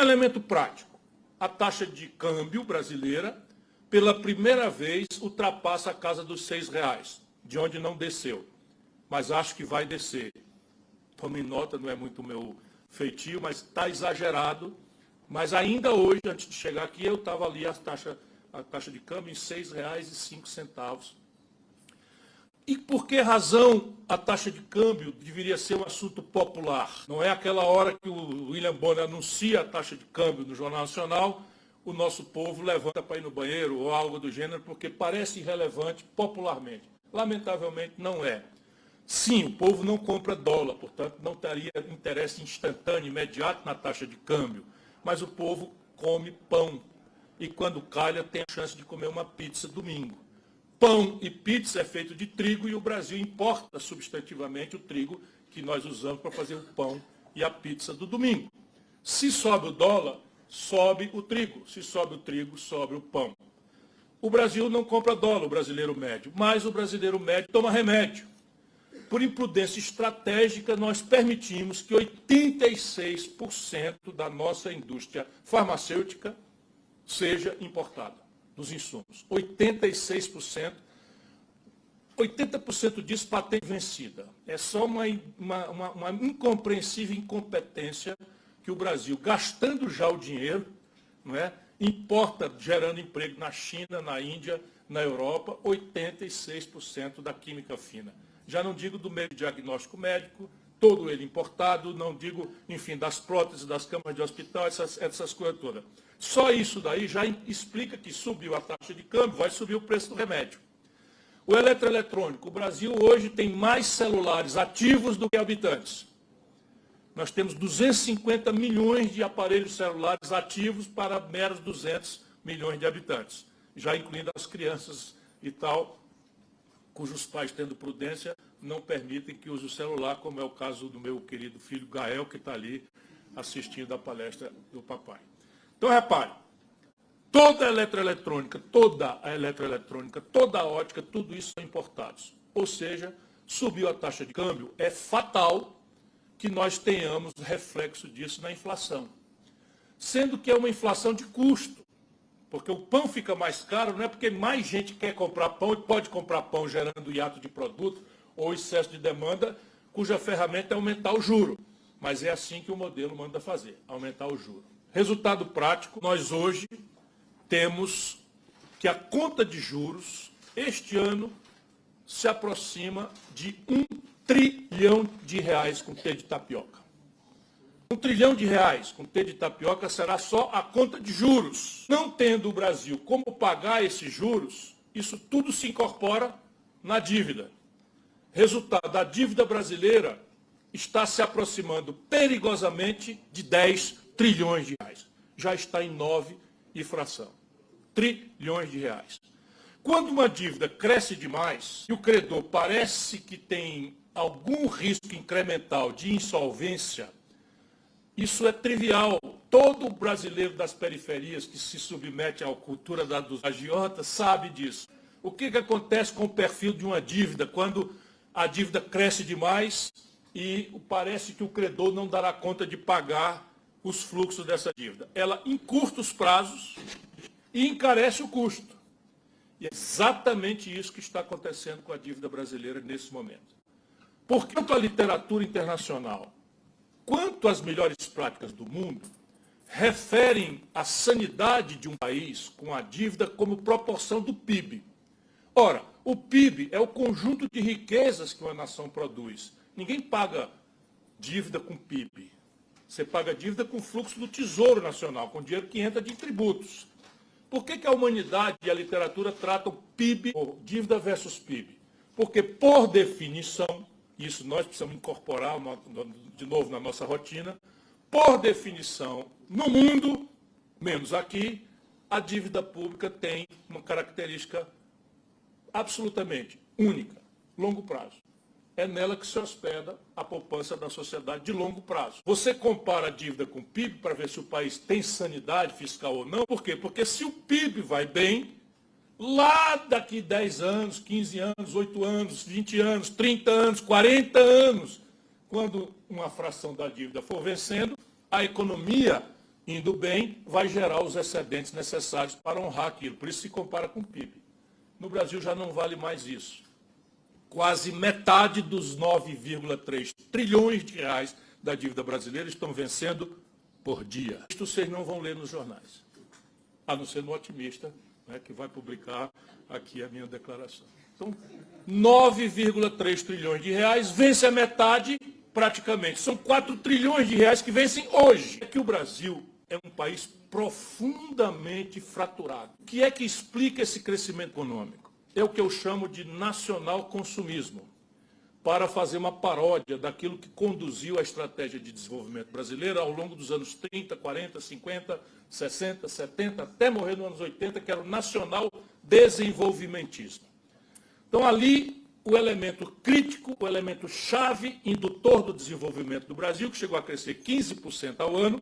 elemento prático. A taxa de câmbio brasileira, pela primeira vez, ultrapassa a casa dos R$6, de onde não desceu. Mas acho que vai descer. Tome nota, não é muito meu feitio, mas está exagerado. Mas ainda hoje, antes de chegar aqui, eu estava ali a taxa de câmbio em R$6,05. E por que razão a taxa de câmbio deveria ser um assunto popular? Não é aquela hora que o William Bonner anuncia a taxa de câmbio no Jornal Nacional, o nosso povo levanta para ir no banheiro ou algo do gênero, porque parece irrelevante popularmente. Lamentavelmente não é. Sim, o povo não compra dólar, portanto não teria interesse instantâneo, imediato na taxa de câmbio, mas o povo come pão e quando calha tem a chance de comer uma pizza domingo. Pão e pizza é feito de trigo e o Brasil importa substantivamente o trigo que nós usamos para fazer o pão e a pizza do domingo. Se sobe o dólar, sobe o trigo. Se sobe o trigo, sobe o pão. O Brasil não compra dólar, o brasileiro médio, mas o brasileiro médio toma remédio. Por imprudência estratégica, nós permitimos que 86% da nossa indústria farmacêutica seja importada, dos insumos. 86%. 80% disso patente vencida. É só uma incompreensível incompetência que o Brasil, gastando já o dinheiro, não é, importa, gerando emprego na China, na Índia, na Europa, 86% da química fina. Já não digo do meio de diagnóstico médico, todo ele importado, não digo, enfim, das próteses, das camas de hospital, essas coisas todas. Só isso daí já explica que subiu a taxa de câmbio, vai subir o preço do remédio. O eletroeletrônico, o Brasil hoje tem mais celulares ativos do que habitantes. Nós temos 250 milhões de aparelhos celulares ativos para meros 200 milhões de habitantes, já incluindo as crianças e tal, cujos pais, tendo prudência, não permitem que use o celular, como é o caso do meu querido filho Gael, que está ali assistindo a palestra do papai. Então, repare, toda a eletroeletrônica, toda a ótica, tudo isso são importados. Ou seja, subiu a taxa de câmbio, é fatal que nós tenhamos reflexo disso na inflação. Sendo que é uma inflação de custo. Porque o pão fica mais caro, não é porque mais gente quer comprar pão e pode comprar pão gerando hiato de produto ou excesso de demanda, cuja ferramenta é aumentar o juro. Mas é assim que o modelo manda fazer, aumentar o juro. Resultado prático, nós hoje temos que a conta de juros, este ano, se aproxima de R$1 trilhão com T de tapioca. R$1 trilhão com T de tapioca será só a conta de juros. Não tendo o Brasil como pagar esses juros, isso tudo se incorpora na dívida. Resultado, a dívida brasileira está se aproximando perigosamente de R$10 trilhões. Já está em 9 e fração. Trilhões de reais. Quando uma dívida cresce demais e o credor parece que tem algum risco incremental de insolvência, isso é trivial. Todo brasileiro das periferias que se submete à cultura dos agiotas sabe disso. O que acontece com o perfil de uma dívida quando a dívida cresce demais e parece que o credor não dará conta de pagar os fluxos dessa dívida? Ela encurta os prazos e encarece o custo. E é exatamente isso que está acontecendo com a dívida brasileira nesse momento. Porque tanto a literatura internacional quanto as melhores práticas do mundo referem a sanidade de um país com a dívida como proporção do PIB. Ora, o PIB é o conjunto de riquezas que uma nação produz. Ninguém paga dívida com PIB. Você paga dívida com o fluxo do Tesouro Nacional, com dinheiro que entra de tributos. Por que a humanidade e a literatura tratam PIB, ou dívida versus PIB? Porque, por definição, isso nós precisamos incorporar de novo na nossa rotina, por definição, no mundo, menos aqui, a dívida pública tem uma característica absolutamente única, longo prazo. É nela que se hospeda a poupança da sociedade de longo prazo. Você compara a dívida com o PIB para ver se o país tem sanidade fiscal ou não. Por quê? Porque se o PIB vai bem, lá daqui 10 anos, 15 anos, 8 anos, 20 anos, 30 anos, 40 anos, quando uma fração da dívida for vencendo, a economia indo bem, vai gerar os excedentes necessários para honrar aquilo. Por isso se compara com o PIB. No Brasil já não vale mais isso. Quase metade dos 9,3 trilhões de reais da dívida brasileira estão vencendo por dia. Isto vocês não vão ler nos jornais, a não ser no Otimista, né, que vai publicar aqui a minha declaração. Então, 9,3 trilhões de reais vence a metade praticamente. São 4 trilhões de reais que vencem hoje. É que o Brasil é um país profundamente fraturado. O que é que explica esse crescimento econômico? É o que eu chamo de nacional-consumismo, para fazer uma paródia daquilo que conduziu a estratégia de desenvolvimento brasileira ao longo dos anos 30, 40, 50, 60, 70, até morrer nos anos 80, que era o nacional-desenvolvimentismo. Então, ali, o elemento crítico, o elemento chave, indutor do desenvolvimento do Brasil, que chegou a crescer 15% ao ano,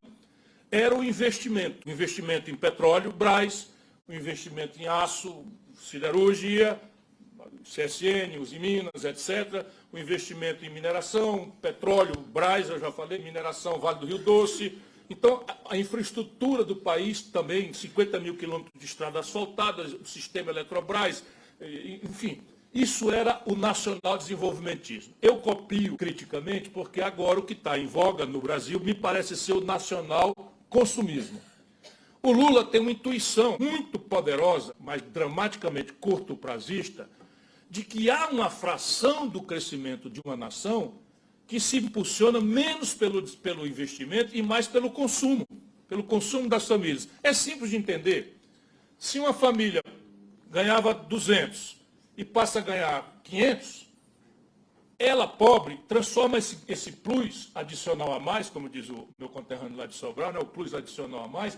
era o investimento. O investimento em petróleo, Brás, o investimento em aço, siderurgia, CSN, Usiminas, etc., o investimento em mineração, petróleo, Brás, eu já falei, mineração, Vale do Rio Doce. Então, a infraestrutura do país também, 50 mil quilômetros de estrada asfaltada, o sistema Eletrobras, enfim, isso era o nacional desenvolvimentismo. Eu copio criticamente porque agora o que está em voga no Brasil me parece ser o nacional consumismo. O Lula tem uma intuição muito poderosa, mas dramaticamente curto-prazista, de que há uma fração do crescimento de uma nação que se impulsiona menos pelo investimento e mais pelo consumo das famílias. É simples de entender. Se uma família ganhava 200 e passa a ganhar 500, ela, pobre, transforma esse plus adicional a mais, como diz o meu conterrâneo lá de Sobral, né, o plus adicional a mais,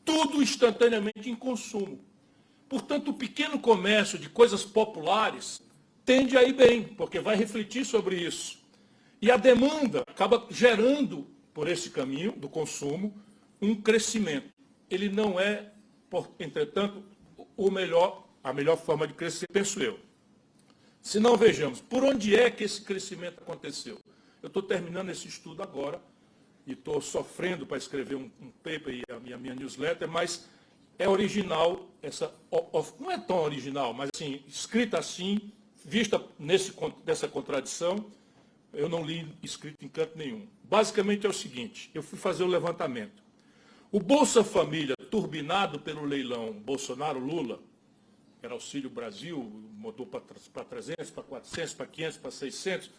tudo instantaneamente em consumo. Portanto, o pequeno comércio de coisas populares tende a ir bem, porque vai refletir sobre isso. E a demanda acaba gerando, por esse caminho do consumo, um crescimento. Ele não é, entretanto, a melhor forma de crescer, penso eu. Se não, vejamos, por onde é que esse crescimento aconteceu? Eu estou terminando esse estudo agora e estou sofrendo para escrever um paper e a minha newsletter, mas é original, não é tão original, mas assim, escrita assim, vista nessa contradição, eu não li escrito em canto nenhum. Basicamente é o seguinte, eu fui fazer o levantamento. O Bolsa Família, turbinado pelo leilão Bolsonaro-Lula, era Auxílio Brasil, mudou para 300, para 400, para 500, para 600,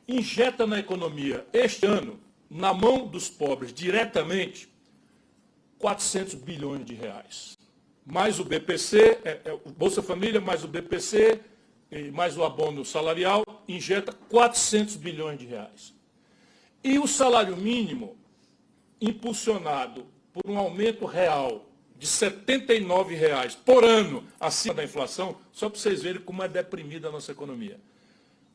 injeta na economia, este ano, na mão dos pobres, diretamente, 400 bilhões de reais. Mais o BPC, o Bolsa Família, mais o BPC, mais o abono salarial, injeta 400 bilhões de reais. E o salário mínimo, impulsionado por um aumento real de R$ 79 por ano acima da inflação, só para vocês verem como é deprimida a nossa economia.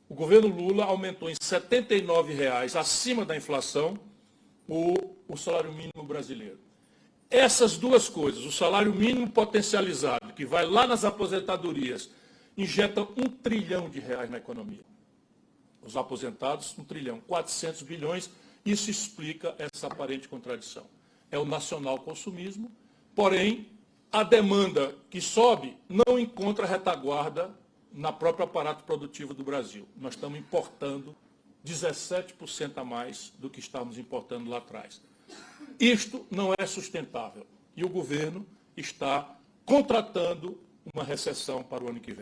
O governo Lula aumentou em R$ 79 acima da inflação o salário mínimo brasileiro. Essas duas coisas, o salário mínimo potencializado, que vai lá nas aposentadorias, injeta R$ 1 trilhão na economia. Os aposentados, 1 trilhão, 400 bilhões, isso explica essa aparente contradição. É o nacional consumismo, porém, a demanda que sobe não encontra retaguarda na próprio aparato produtivo do Brasil. Nós estamos importando 17% a mais do que estávamos importando lá atrás. Isto não é sustentável e o governo está contratando uma recessão para o ano que vem.